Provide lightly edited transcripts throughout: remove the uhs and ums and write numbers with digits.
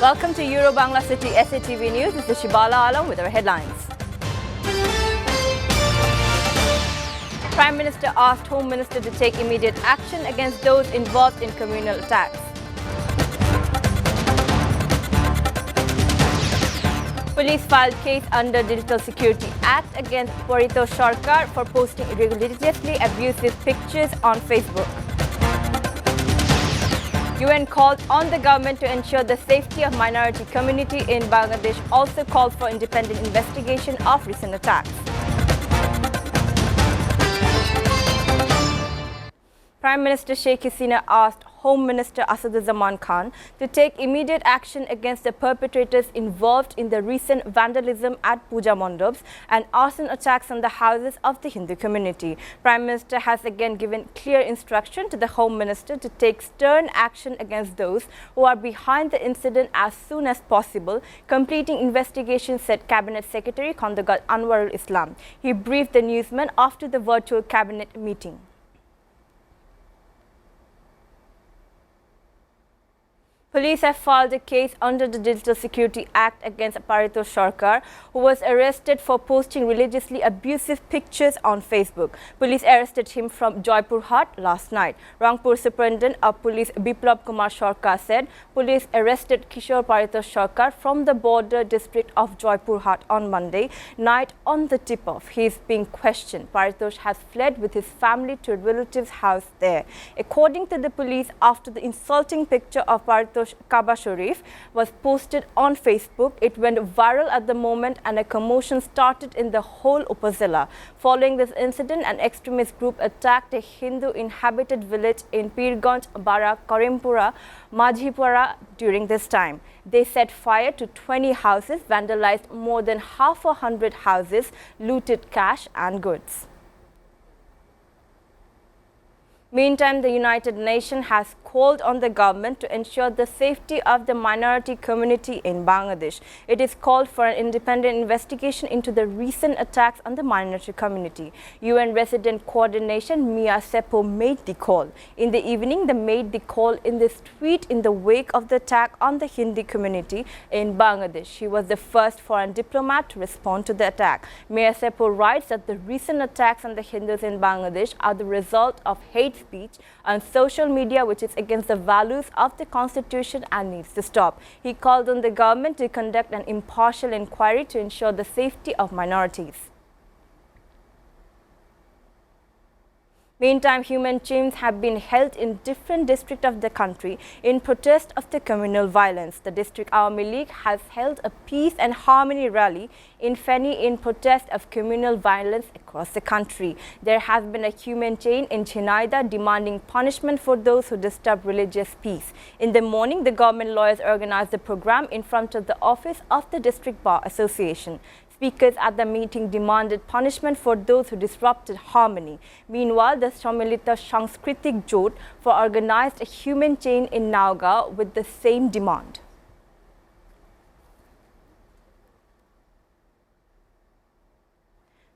Welcome to Euro Bangla City SATV News. This is Shibala Alam with our headlines. Prime Minister asked Home Minister to take immediate action against those involved in communal attacks. Police filed case under Digital Security Act against Parito Sarkar for posting religiously abusive pictures on Facebook. UN called on the government to ensure the safety of minority community in Bangladesh, also called for independent investigation of recent attacks. Prime Minister Sheikh Hasina asked Home Minister Asaduzzaman Khan to take immediate action against the perpetrators involved in the recent vandalism at Puja Mondops and arson attacks on the houses of the Hindu community. Prime Minister has again given clear instruction to the Home Minister to take stern action against those who are behind the incident as soon as possible, completing investigation, said Cabinet Secretary Khandagat Anwarul Islam. He briefed the newsmen after the virtual cabinet meeting. Police have filed a case under the Digital Security Act against Parito Sarkar, who was arrested for posting religiously abusive pictures on Facebook. Police arrested him from Jaipur Hat last night. Rangpur Superintendent of Police Biplab Kumar Sarkar said police arrested Kishore Parito Sarkar from the border district of Jaipur Hat on Monday night on the tip-off. He is being questioned. Paritosh has fled with his family to a relative's house there. According to the police, after the insulting picture of Paritosh Kaaba Sharif was posted on Facebook, it went viral at the moment and a commotion started in the whole Upazila. Following this incident, an extremist group attacked a Hindu inhabited village in Pirganj, Bara, Karimpura, Majhipura during this time. They set fire to 20 houses, vandalized more than half a hundred houses, looted cash and goods. Meantime, the United Nations has called on the government to ensure the safety of the minority community in Bangladesh. It is called for an independent investigation into the recent attacks on the minority community. UN Resident Coordination Mia Seppo made the call. In the evening, they made the call in this tweet in the wake of the attack on the Hindi community in Bangladesh. She was the first foreign diplomat to respond to the attack. Mia Seppo writes that the recent attacks on the Hindus in Bangladesh are the result of hate speech on social media, which is against the values of the Constitution and needs to stop. He called on the government to conduct an impartial inquiry to ensure the safety of minorities. Meantime, human chains have been held in different districts of the country in protest of the communal violence. The District Awami League has held a peace and harmony rally in Feni in protest of communal violence across the country. There has been a human chain in Chinaida demanding punishment for those who disturb religious peace. In the morning, the government lawyers organized the program in front of the office of the District Bar Association. Speakers at the meeting demanded punishment for those who disrupted harmony. Meanwhile, the Samilita Sanskritik Jot for organized a human chain in Nauga with the same demand.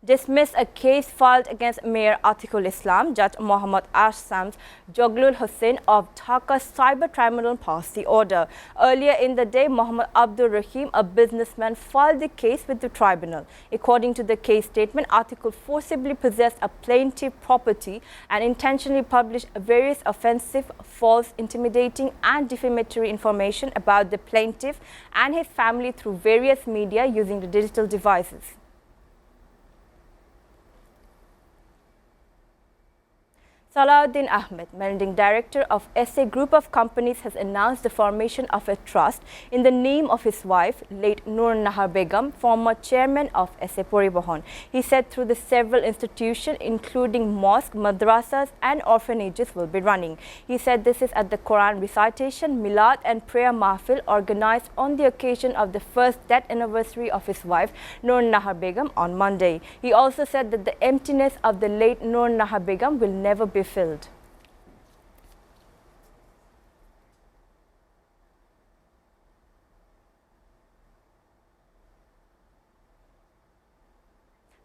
Dismissed a case filed against Mayor Atikul Islam. Judge Mohammad Assam's Joglul Hussain of Dhaka Cyber Tribunal passed the order. Earlier in the day, Mohammad Abdul Rahim, a businessman, filed the case with the tribunal. According to the case statement, Atikul forcibly possessed a plaintiff property and intentionally published various offensive, false, intimidating and defamatory information about the plaintiff and his family through various media using the digital devices. Salahuddin Ahmed, Managing Director of SA Group of Companies, has announced the formation of a trust in the name of his wife, late Noor Nahar Begum, former chairman of SA Poribohon. He said through the several institutions, including mosques, madrasas and orphanages, will be running. He said this is at the Quran recitation, Milad and prayer mahfil organized on the occasion of the first death anniversary of his wife, Noor Nahar Begum, on Monday. He also said that the emptiness of the late Noor Nahar Begum will never be filled.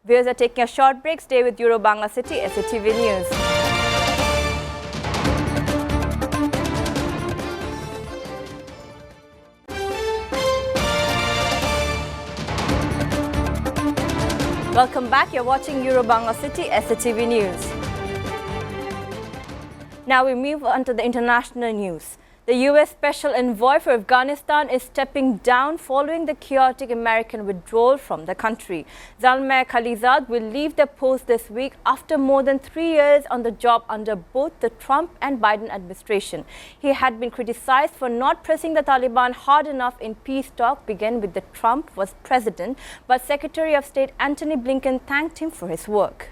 Viewers are taking a short break. Stay with Euro Bangla City SATV News. Welcome back. You're watching Bangla City SATV News. Now we move on to the international news. The U.S. Special Envoy for Afghanistan is stepping down following the chaotic American withdrawal from the country. Zalmay Khalilzad will leave the post this week after more than 3 years on the job under both the Trump and Biden administration. He had been criticized for not pressing the Taliban hard enough in peace talks began with the Trump was president, but Secretary of State Antony Blinken thanked him for his work.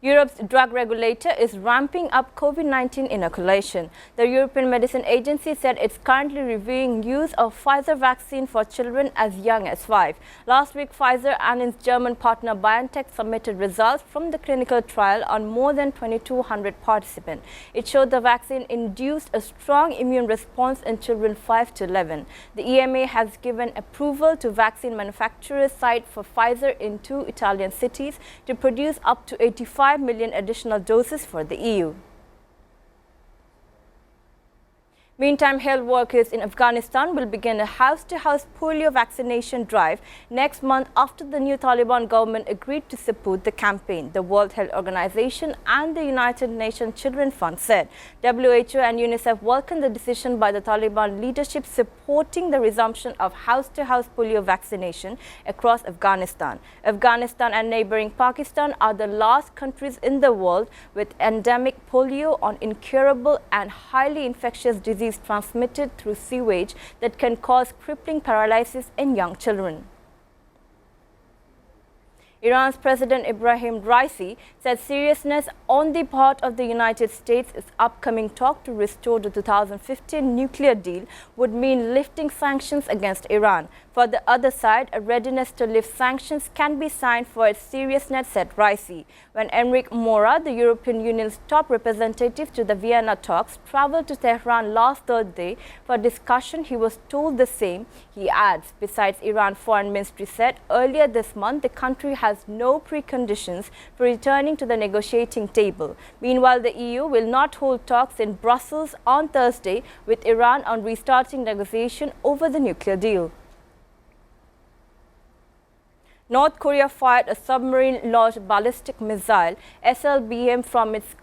Europe's drug regulator is ramping up COVID-19 inoculation. The European Medicine Agency said it's currently reviewing use of Pfizer vaccine for children as young as 5. Last week, Pfizer and its German partner BioNTech submitted results from the clinical trial on more than 2,200 participants. It showed the vaccine induced a strong immune response in children 5 to 11. The EMA has given approval to vaccine manufacturers site for Pfizer in 2 Italian cities to produce up to 85 million additional doses for the EU. Meantime, health workers in Afghanistan will begin a house-to-house polio vaccination drive next month after the new Taliban government agreed to support the campaign, the World Health Organization and the United Nations Children's Fund said. WHO and UNICEF welcomed the decision by the Taliban leadership supporting the resumption of house-to-house polio vaccination across Afghanistan. Afghanistan and neighboring Pakistan are the last countries in the world with endemic polio, an incurable and highly infectious disease transmitted through sewage that can cause crippling paralysis in young children. Iran's President Ibrahim Raisi said seriousness on the part of the United States' upcoming talk to restore the 2015 nuclear deal would mean lifting sanctions against Iran. For the other side, a readiness to lift sanctions can be signed for its seriousness, said Raisi. When Enrique Mora, the European Union's top representative to the Vienna talks, traveled to Tehran last Thursday for discussion, he was told the same. He adds, besides, Iran Foreign Ministry said earlier this month the country has no preconditions for returning to the negotiating table. Meanwhile, the EU will not hold talks in Brussels on Thursday with Iran on restarting negotiation over the nuclear deal. North Korea fired a submarine-launched ballistic missile (SLBM) from its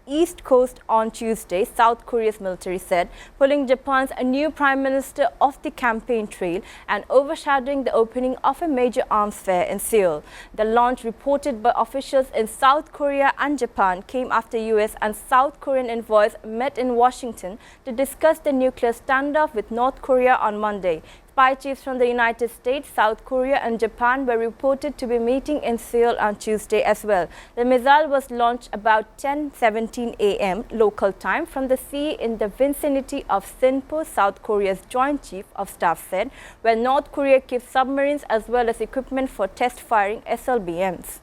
east coast on Tuesday, South Korea's military said, pulling Japan's new prime minister off the campaign trail and overshadowing the opening of a major arms fair in Seoul. The launch, reported by officials in South Korea and Japan, came after US and South Korean envoys met in Washington to discuss the nuclear standoff with North Korea on Monday. Spy chiefs from the United States, South Korea and Japan were reported to be meeting in Seoul on Tuesday as well. The missile was launched about 10:17 a.m. local time from the sea in the vicinity of Sinpo, South Korea's Joint Chief of Staff said, where North Korea keeps submarines as well as equipment for test firing SLBMs.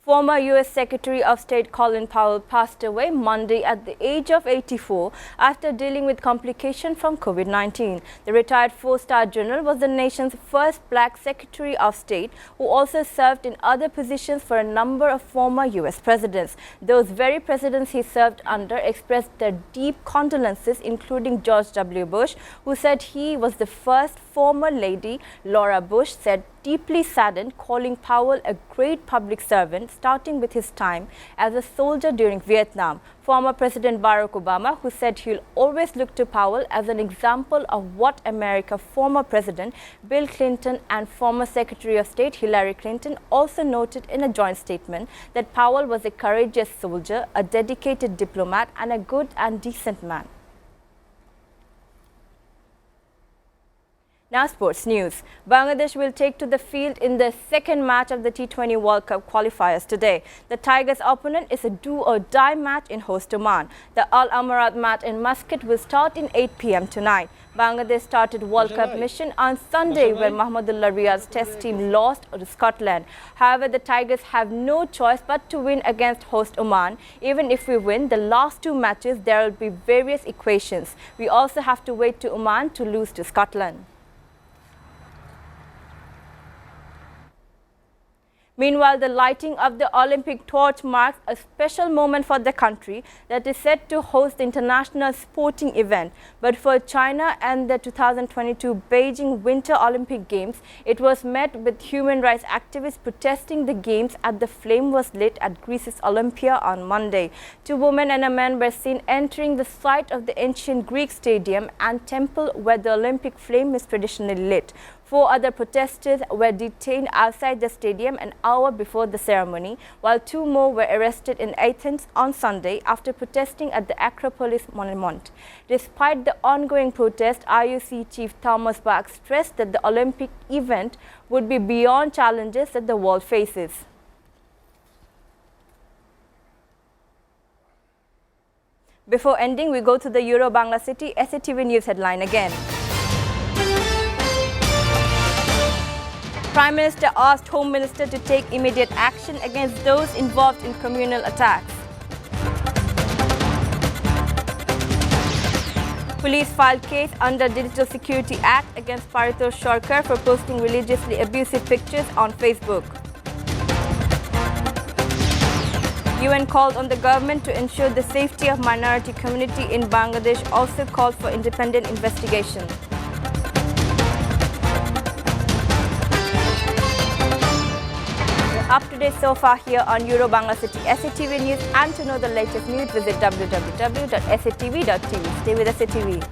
Former U.S. Secretary of State Colin Powell passed away Monday at the age of 84 after dealing with complications from COVID-19. The retired four-star general was the nation's first black Secretary of State who also served in other positions for a number of former U.S. presidents. Those very presidents he served under expressed their deep condolences, including George W. Bush, who said he was the first. Former Lady Laura Bush said deeply saddened, calling Powell a great public servant, starting with his time as a soldier during Vietnam. Former President Barack Obama, who said he'll always look to Powell as an example of what America. Former President Bill Clinton and former Secretary of State Hillary Clinton also noted in a joint statement that Powell was a courageous soldier, a dedicated diplomat, and a good and decent man. Now sports news. Bangladesh will take to the field in the second match of the T20 World Cup qualifiers today. The Tigers' opponent is a do-or-die match in host Oman. The Al Amarat match in Muscat will start in 8 p.m. tonight. Bangladesh started World Cup mission on Sunday where Mahmudullah Riyad's test team lost to Scotland. However, the Tigers have no choice but to win against host Oman. Even if we win the last two matches, there will be various equations. We also have to wait to Oman to lose to Scotland. Meanwhile, the lighting of the Olympic torch marks a special moment for the country that is set to host the international sporting event. But for China and the 2022 Beijing Winter Olympic Games, it was met with human rights activists protesting the games as the flame was lit at Greece's Olympia on Monday. 2 women and a man were seen entering the site of the ancient Greek stadium and temple where the Olympic flame is traditionally lit. 4 other protesters were detained outside the stadium an hour before the ceremony, while 2 more were arrested in Athens on Sunday after protesting at the Acropolis monument. Despite the ongoing protest, IOC Chief Thomas Bach stressed that the Olympic event would be beyond challenges that the world faces. Before ending, we go to the Euro-Bangla City SATV News headline again. Prime Minister asked Home Minister to take immediate action against those involved in communal attacks. Police filed case under Digital Security Act against Paritosh Sarkar for posting religiously abusive pictures on Facebook. UN called on the government to ensure the safety of minority community in Bangladesh, also called for independent investigation. Up to date so far here on Euro-Bangla City SATV News, and to know the latest news, visit www.satv.tv. Stay with SATV.